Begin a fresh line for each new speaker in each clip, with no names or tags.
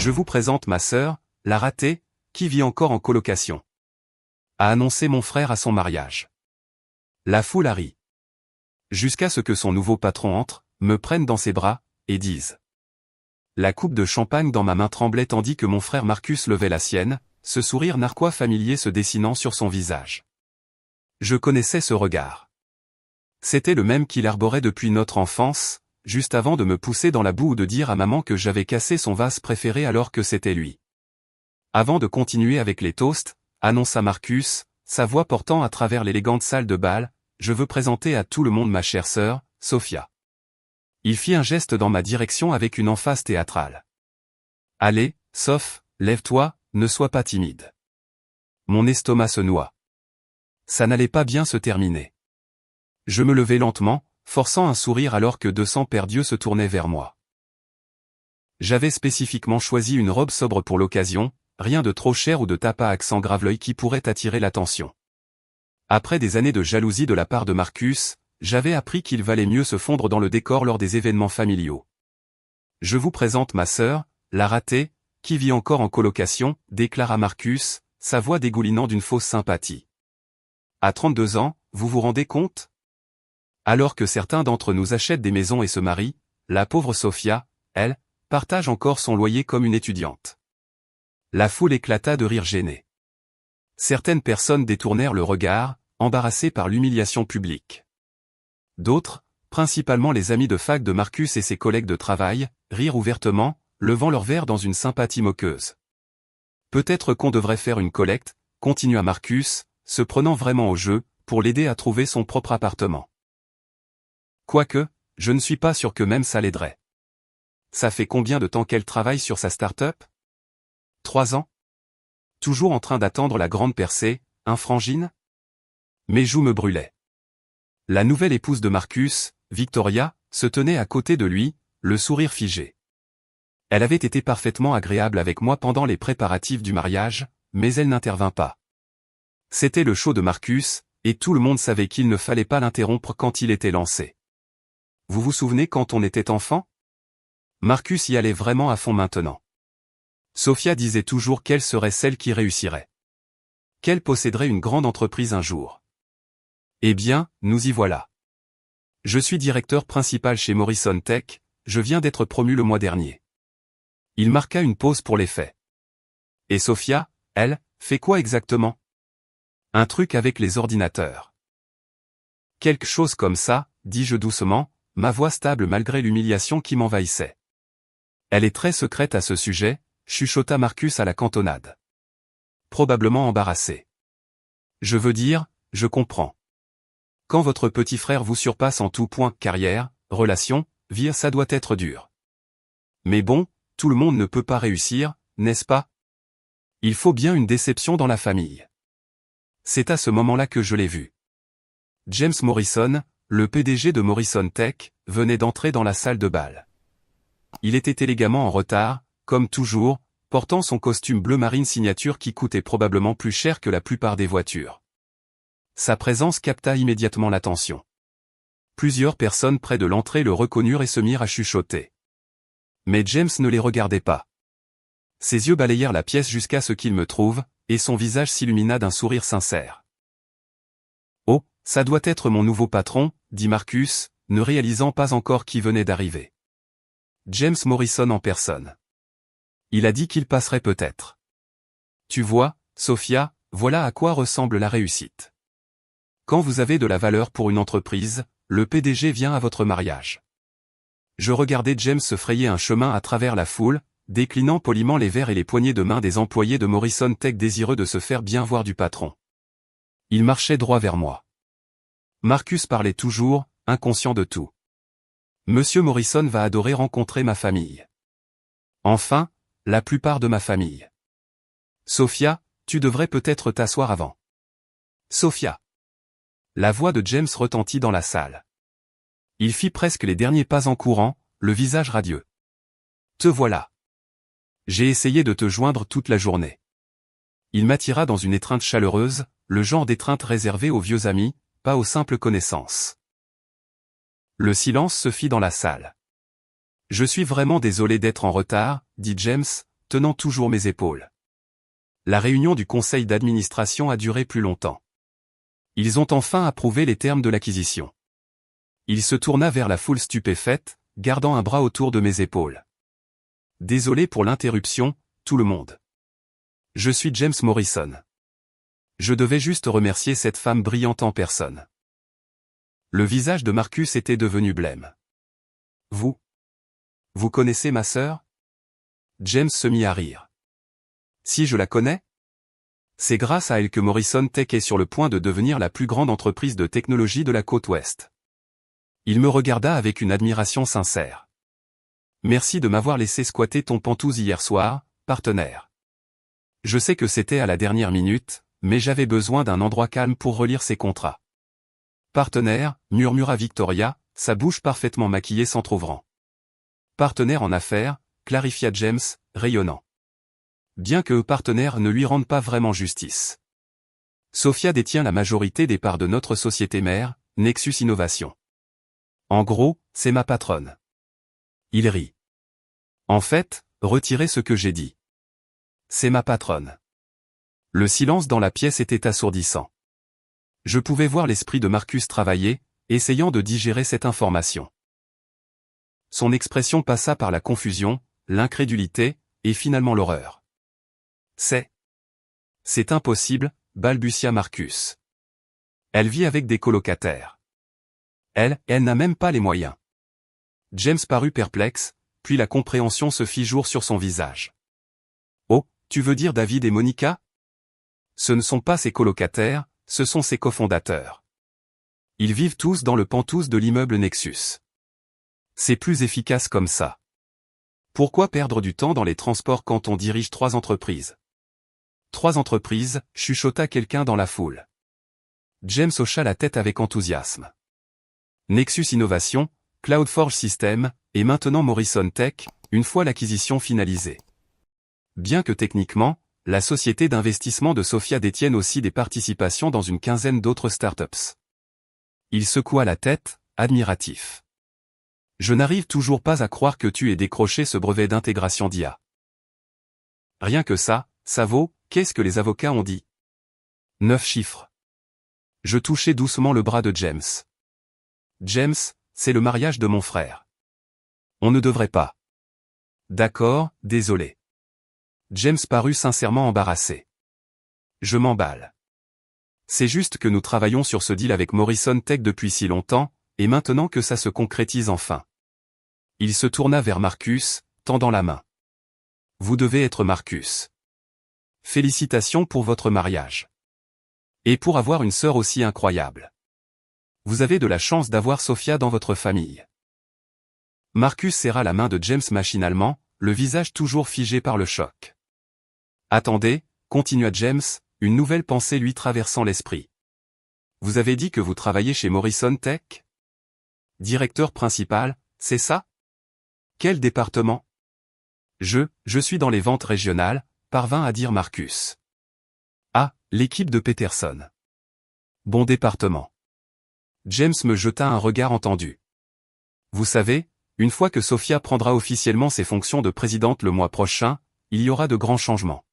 Je vous présente ma sœur, la ratée, qui vit encore en colocation. A annoncé mon frère à son mariage. La foule a ri. Jusqu'à ce que son nouveau patron entre, me prenne dans ses bras, et dise. La coupe de champagne dans ma main tremblait tandis que mon frère Marcus levait la sienne, ce sourire narquois familier se dessinant sur son visage. Je connaissais ce regard. C'était le même qu'il arborait depuis notre enfance, juste avant de me pousser dans la boue ou de dire à maman que j'avais cassé son vase préféré alors que c'était lui. Avant de continuer avec les toasts, annonça Marcus, sa voix portant à travers l'élégante salle de bal, je veux présenter à tout le monde ma chère sœur, Sophia. Il fit un geste dans ma direction avec une emphase théâtrale. Allez, Soph, lève-toi, ne sois pas timide. Mon estomac se noie. Ça n'allait pas bien se terminer. Je me levai lentement, forçant un sourire alors que 200 paires d'yeux se tournaient vers moi. J'avais spécifiquement choisi une robe sobre pour l'occasion, rien de trop cher ou de tapas à accent grave-l'œil qui pourrait attirer l'attention. Après des années de jalousie de la part de Marcus, j'avais appris qu'il valait mieux se fondre dans le décor lors des événements familiaux. Je vous présente ma sœur, la ratée, qui vit encore en colocation, déclara Marcus, sa voix dégoulinant d'une fausse sympathie. À 32 ans, vous vous rendez compte ? Alors que certains d'entre nous achètent des maisons et se marient, la pauvre Sophia, elle, partage encore son loyer comme une étudiante. La foule éclata de rire gêné. Certaines personnes détournèrent le regard, embarrassées par l'humiliation publique. D'autres, principalement les amis de fac de Marcus et ses collègues de travail, rirent ouvertement, levant leur verre dans une sympathie moqueuse. Peut-être qu'on devrait faire une collecte, continua Marcus, se prenant vraiment au jeu, pour l'aider à trouver son propre appartement. Quoique, je ne suis pas sûr que même ça l'aiderait. Ça fait combien de temps qu'elle travaille sur sa start-up ? 3 ans ? Toujours en train d'attendre la grande percée, un frangine ? Mes joues me brûlaient. La nouvelle épouse de Marcus, Victoria, se tenait à côté de lui, le sourire figé. Elle avait été parfaitement agréable avec moi pendant les préparatifs du mariage, mais elle n'intervint pas. C'était le show de Marcus, et tout le monde savait qu'il ne fallait pas l'interrompre quand il était lancé. Vous vous souvenez quand on était enfant ? Marcus y allait vraiment à fond maintenant. Sophia disait toujours qu'elle serait celle qui réussirait. Qu'elle posséderait une grande entreprise un jour. Eh bien, nous y voilà. Je suis directeur principal chez Morrison Tech, je viens d'être promu le mois dernier. Il marqua une pause pour les faits. Et Sophia, elle, fait quoi exactement ? Un truc avec les ordinateurs. Quelque chose comme ça, dis-je doucement, ma voix stable malgré l'humiliation qui m'envahissait. Elle est très secrète à ce sujet, chuchota Marcus à la cantonade. Probablement embarrassé. Je veux dire, je comprends. Quand votre petit frère vous surpasse en tout point, carrière, relation, vie, ça doit être dur. Mais bon, tout le monde ne peut pas réussir, n'est-ce pas ? Il faut bien une déception dans la famille. C'est à ce moment-là que je l'ai vu. James Morrison, le PDG de Morrison Tech, venait d'entrer dans la salle de bal. Il était élégamment en retard, comme toujours, portant son costume bleu marine signature qui coûtait probablement plus cher que la plupart des voitures. Sa présence capta immédiatement l'attention. Plusieurs personnes près de l'entrée le reconnurent et se mirent à chuchoter. Mais James ne les regardait pas. Ses yeux balayèrent la pièce jusqu'à ce qu'il me trouve, et son visage s'illumina d'un sourire sincère. « Oh, ça doit être mon nouveau patron, » dit Marcus, ne réalisant pas encore qui venait d'arriver. James Morrison en personne. Il a dit qu'il passerait peut-être. Tu vois, Sophia, voilà à quoi ressemble la réussite. Quand vous avez de la valeur pour une entreprise, le PDG vient à votre mariage. Je regardais James se frayer un chemin à travers la foule, déclinant poliment les verres et les poignées de main des employés de Morrison Tech désireux de se faire bien voir du patron. Il marchait droit vers moi. Marcus parlait toujours, inconscient de tout. Monsieur Morrison va adorer rencontrer ma famille. Enfin, la plupart de ma famille. Sophia, tu devrais peut-être t'asseoir avant. Sophia. La voix de James retentit dans la salle. Il fit presque les derniers pas en courant, le visage radieux. Te voilà. J'ai essayé de te joindre toute la journée. Il m'attira dans une étreinte chaleureuse, le genre d'étreinte réservée aux vieux amis, pas aux simples connaissances. Le silence se fit dans la salle. Je suis vraiment désolé d'être en retard, dit James, tenant toujours mes épaules. La réunion du conseil d'administration a duré plus longtemps. Ils ont enfin approuvé les termes de l'acquisition. Il se tourna vers la foule stupéfaite, gardant un bras autour de mes épaules. Désolé pour l'interruption, tout le monde. Je suis James Morrison. Je devais juste remercier cette femme brillante en personne. Le visage de Marcus était devenu blême. Vous connaissez ma sœur? James se mit à rire. Si je la connais? C'est grâce à elle que Morrison Tech est sur le point de devenir la plus grande entreprise de technologie de la côte ouest. Il me regarda avec une admiration sincère. Merci de m'avoir laissé squatter ton pantouse hier soir, partenaire. Je sais que c'était à la dernière minute, mais j'avais besoin d'un endroit calme pour relire ces contrats. Partenaire, murmura Victoria, sa bouche parfaitement maquillée s'entr'ouvrant. Partenaire en affaires, clarifia James, rayonnant. Bien que partenaire ne lui rende pas vraiment justice. Sophia détient la majorité des parts de notre société mère, Nexus Innovation. En gros, c'est ma patronne. Il rit. En fait, retirez ce que j'ai dit. C'est ma patronne. Le silence dans la pièce était assourdissant. Je pouvais voir l'esprit de Marcus travailler, essayant de digérer cette information. Son expression passa par la confusion, l'incrédulité, et finalement l'horreur. C'est impossible, balbutia Marcus. Elle vit avec des colocataires. Elle n'a même pas les moyens. James parut perplexe, puis la compréhension se fit jour sur son visage. Oh, tu veux dire David et Monica? Ce ne sont pas ses colocataires, ce sont ses cofondateurs. Ils vivent tous dans le penthouse de l'immeuble Nexus. C'est plus efficace comme ça. Pourquoi perdre du temps dans les transports quand on dirige 3 entreprises? 3 entreprises, chuchota quelqu'un dans la foule. James hocha la tête avec enthousiasme. Nexus Innovation, CloudForge System, et maintenant Morrison Tech, une fois l'acquisition finalisée. Bien que techniquement, la société d'investissement de Sophia détienne aussi des participations dans une quinzaine d'autres startups. Il secoua la tête, admiratif. Je n'arrive toujours pas à croire que tu aies décroché ce brevet d'intégration d'IA. Rien que ça vaut, qu'est-ce que les avocats ont dit? 9 chiffres. Je touchai doucement le bras de James. James, c'est le mariage de mon frère. On ne devrait pas. D'accord, désolé. James parut sincèrement embarrassé. Je m'emballe. C'est juste que nous travaillons sur ce deal avec Morrison Tech depuis si longtemps, et maintenant que ça se concrétise enfin. Il se tourna vers Marcus, tendant la main. Vous devez être Marcus. Félicitations pour votre mariage. Et pour avoir une sœur aussi incroyable. Vous avez de la chance d'avoir Sophia dans votre famille. Marcus serra la main de James machinalement, le visage toujours figé par le choc. Attendez, continua James, une nouvelle pensée lui traversant l'esprit. Vous avez dit que vous travaillez chez Morrison Tech? Directeur principal, c'est ça? Quel département? Je suis dans les ventes régionales, parvint à dire Marcus. Ah, l'équipe de Peterson. Bon département. James me jeta un regard entendu. Vous savez, une fois que Sophia prendra officiellement ses fonctions de présidente le mois prochain, il y aura de grands changements.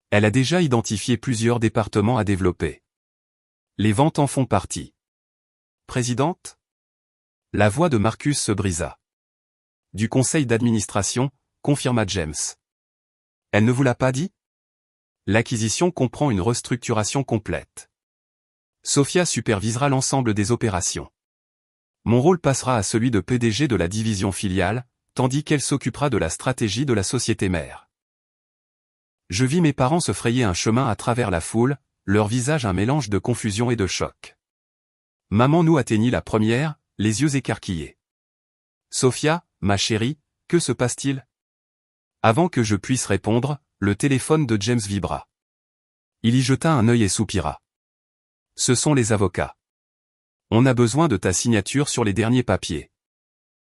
Elle a déjà identifié plusieurs départements à développer. Les ventes en font partie. Présidente? La voix de Marcus se brisa. Du conseil d'administration, confirma James. Elle ne vous l'a pas dit? L'acquisition comprend une restructuration complète. Sophia supervisera l'ensemble des opérations. Mon rôle passera à celui de PDG de la division filiale, tandis qu'elle s'occupera de la stratégie de la société mère. Je vis mes parents se frayer un chemin à travers la foule, leur visage un mélange de confusion et de choc. Maman nous atteignit la première, les yeux écarquillés. Sophia, ma chérie, que se passe-t-il? Avant que je puisse répondre, le téléphone de James vibra. Il y jeta un œil et soupira. Ce sont les avocats. On a besoin de ta signature sur les derniers papiers.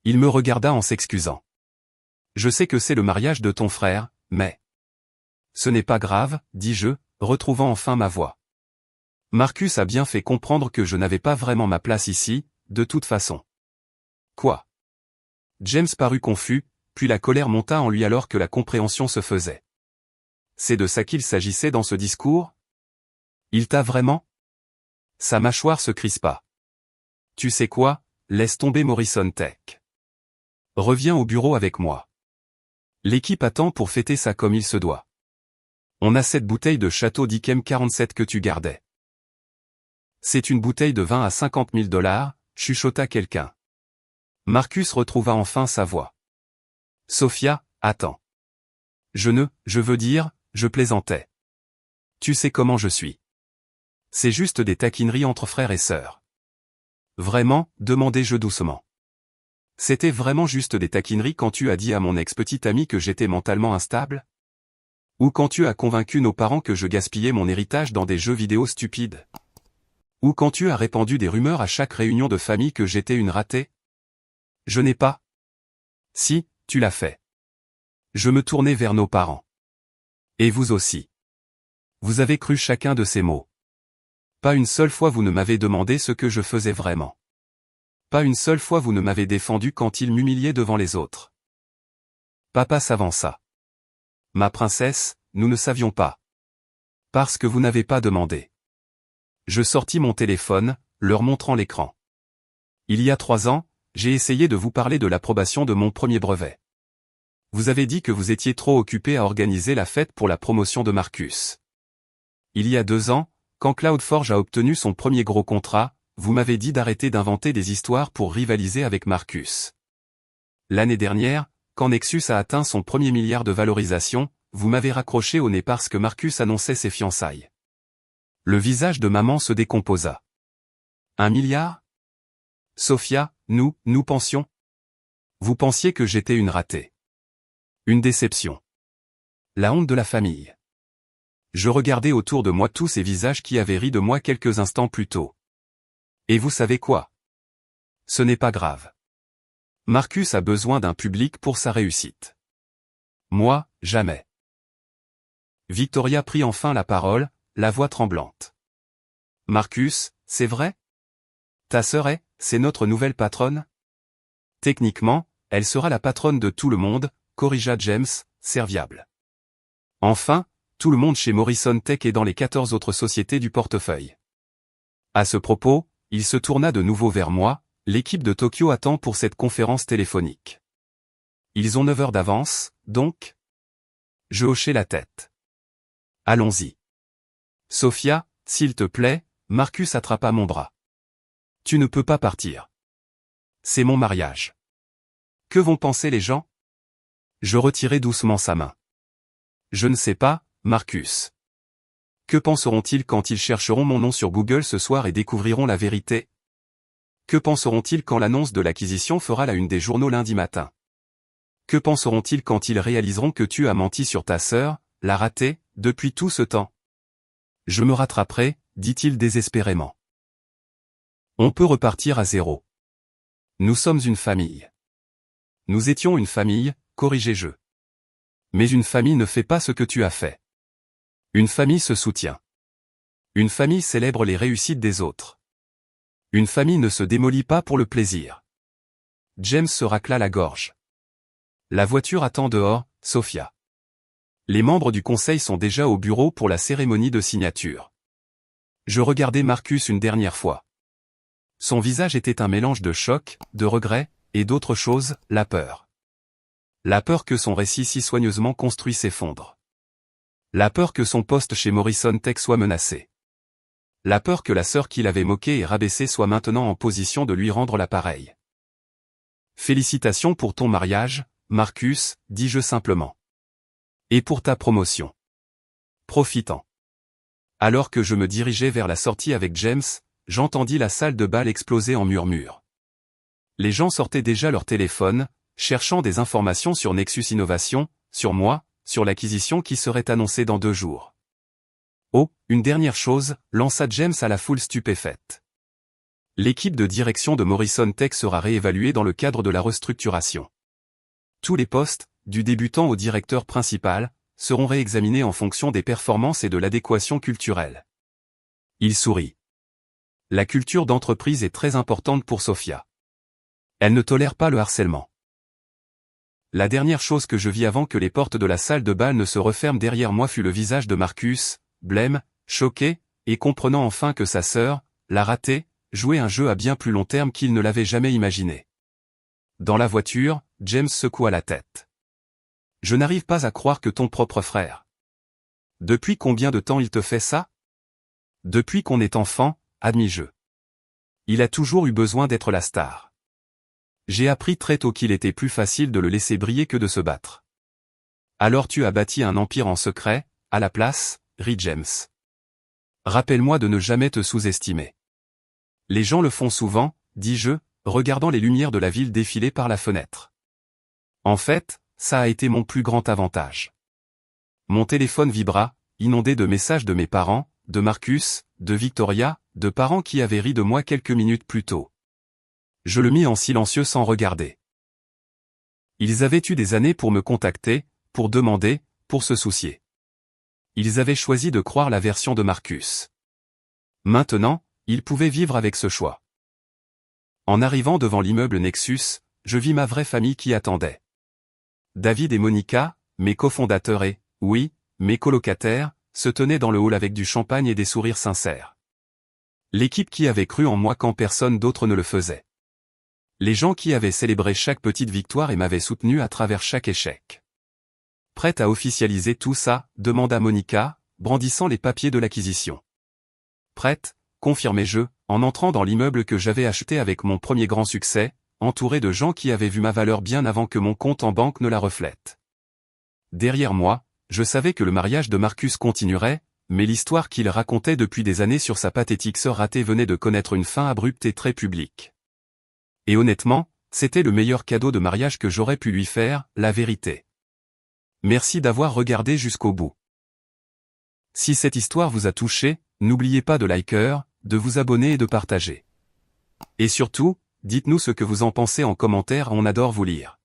Il me regarda en s'excusant. Je sais que c'est le mariage de ton frère, mais... Ce n'est pas grave, dis-je, retrouvant enfin ma voix. Marcus a bien fait comprendre que je n'avais pas vraiment ma place ici, de toute façon. Quoi? James parut confus, puis la colère monta en lui alors que la compréhension se faisait. C'est de ça qu'il s'agissait dans ce discours? Il t'a vraiment? Sa mâchoire se crispa. Tu sais quoi, laisse tomber Morrison Tech. Reviens au bureau avec moi. L'équipe attend pour fêter ça comme il se doit. On a cette bouteille de Château d'Yquem 47 que tu gardais. C'est une bouteille de vin à 50 000 $, chuchota quelqu'un. Marcus retrouva enfin sa voix. Sophia, attends. Je veux dire, je plaisantais. Tu sais comment je suis. C'est juste des taquineries entre frères et sœurs. Vraiment, demandai-je doucement. C'était vraiment juste des taquineries quand tu as dit à mon ex-petite amie que j'étais mentalement instable? Ou quand tu as convaincu nos parents que je gaspillais mon héritage dans des jeux vidéo stupides? Ou quand tu as répandu des rumeurs à chaque réunion de famille que j'étais une ratée? Je n'ai pas. Si, tu l'as fait. Je me tournai vers nos parents. Et vous aussi. Vous avez cru chacun de ces mots. Pas une seule fois vous ne m'avez demandé ce que je faisais vraiment. Pas une seule fois vous ne m'avez défendu quand il m'humiliait devant les autres. Papa s'avança. Ma princesse, nous ne savions pas. Parce que vous n'avez pas demandé. Je sortis mon téléphone, leur montrant l'écran. Il y a 3 ans, j'ai essayé de vous parler de l'approbation de mon premier brevet. Vous avez dit que vous étiez trop occupé à organiser la fête pour la promotion de Marcus. Il y a 2 ans, quand CloudForge a obtenu son premier gros contrat, vous m'avez dit d'arrêter d'inventer des histoires pour rivaliser avec Marcus. L'année dernière, quand Nexus a atteint son premier milliard de valorisation, vous m'avez raccroché au nez parce que Marcus annonçait ses fiançailles. Le visage de maman se décomposa. 1 milliard? Sophia, nous pensions. Vous pensiez que j'étais une ratée. Une déception. La honte de la famille. Je regardais autour de moi tous ces visages qui avaient ri de moi quelques instants plus tôt. Et vous savez quoi? Ce n'est pas grave. Marcus a besoin d'un public pour sa réussite. Moi, jamais. Victoria prit enfin la parole, la voix tremblante. Marcus, c'est vrai? Ta sœur c'est notre nouvelle patronne? Techniquement, elle sera la patronne de tout le monde, corrigea James, serviable. Enfin, tout le monde chez Morrison Tech et dans les 14 autres sociétés du portefeuille. À ce propos, il se tourna de nouveau vers moi, l'équipe de Tokyo attend pour cette conférence téléphonique. Ils ont 9 heures d'avance, donc? Je hochai la tête. Allons-y. Sophia, s'il te plaît, Marcus attrapa mon bras. Tu ne peux pas partir. C'est mon mariage. Que vont penser les gens? Je retirai doucement sa main. Je ne sais pas, Marcus. Que penseront-ils quand ils chercheront mon nom sur Google ce soir et découvriront la vérité? Que penseront-ils quand l'annonce de l'acquisition fera la une des journaux lundi matin? Que penseront-ils quand ils réaliseront que tu as menti sur ta sœur, la ratée, depuis tout ce temps? Je me rattraperai, dit-il désespérément. On peut repartir à zéro. Nous sommes une famille. Nous étions une famille, corrigeai-je. Mais une famille ne fait pas ce que tu as fait. Une famille se soutient. Une famille célèbre les réussites des autres. Une famille ne se démolit pas pour le plaisir. James se racla la gorge. La voiture attend dehors, Sophia. Les membres du conseil sont déjà au bureau pour la cérémonie de signature. Je regardai Marcus une dernière fois. Son visage était un mélange de choc, de regret, et d'autre chose, la peur. La peur que son récit si soigneusement construit s'effondre. La peur que son poste chez Morrison Tech soit menacé. La peur que la sœur qu'il avait moquée et rabaissée soit maintenant en position de lui rendre l'appareil. Félicitations pour ton mariage, Marcus, dis-je simplement. Et pour ta promotion. Profitant. Alors que je me dirigeais vers la sortie avec James, j'entendis la salle de bal exploser en murmures. Les gens sortaient déjà leur téléphone, cherchant des informations sur Nexus Innovation, sur moi, sur l'acquisition qui serait annoncée dans 2 jours. Oh, une dernière chose, lança James à la foule stupéfaite. L'équipe de direction de Morrison Tech sera réévaluée dans le cadre de la restructuration. Tous les postes, du débutant au directeur principal, seront réexaminés en fonction des performances et de l'adéquation culturelle. Il sourit. La culture d'entreprise est très importante pour Sophia. Elle ne tolère pas le harcèlement. La dernière chose que je vis avant que les portes de la salle de bal ne se referment derrière moi fut le visage de Marcus, blême, choqué, et comprenant enfin que sa sœur, la ratée, jouait un jeu à bien plus long terme qu'il ne l'avait jamais imaginé. Dans la voiture, James secoua la tête. « Je n'arrive pas à croire que ton propre frère. Depuis combien de temps il te fait ça ? Depuis qu'on est enfant, admis-je. Il a toujours eu besoin d'être la star. J'ai appris très tôt qu'il était plus facile de le laisser briller que de se battre. Alors tu as bâti un empire en secret, à la place, rit James. Rappelle-moi de ne jamais te sous-estimer. Les gens le font souvent, dis-je, regardant les lumières de la ville défiler par la fenêtre. En fait, ça a été mon plus grand avantage. Mon téléphone vibra, inondé de messages de mes parents, de Marcus, de Victoria, de parents qui avaient ri de moi quelques minutes plus tôt. Je le mis en silencieux sans regarder. Ils avaient eu des années pour me contacter, pour demander, pour se soucier. Ils avaient choisi de croire la version de Marcus. Maintenant, ils pouvaient vivre avec ce choix. En arrivant devant l'immeuble Nexus, je vis ma vraie famille qui attendait. David et Monica, mes cofondateurs et, oui, mes colocataires, se tenaient dans le hall avec du champagne et des sourires sincères. L'équipe qui avait cru en moi quand personne d'autre ne le faisait. Les gens qui avaient célébré chaque petite victoire et m'avaient soutenu à travers chaque échec. Prête à officialiser tout ça, demanda Monica, brandissant les papiers de l'acquisition. Prête, confirmai-je, en entrant dans l'immeuble que j'avais acheté avec mon premier grand succès, entouré de gens qui avaient vu ma valeur bien avant que mon compte en banque ne la reflète. Derrière moi, je savais que le mariage de Marcus continuerait, mais l'histoire qu'il racontait depuis des années sur sa pathétique sœur ratée venait de connaître une fin abrupte et très publique. Et honnêtement, c'était le meilleur cadeau de mariage que j'aurais pu lui faire, la vérité. Merci d'avoir regardé jusqu'au bout. Si cette histoire vous a touché, n'oubliez pas de liker, de vous abonner et de partager. Et surtout, dites-nous ce que vous en pensez en commentaire, on adore vous lire.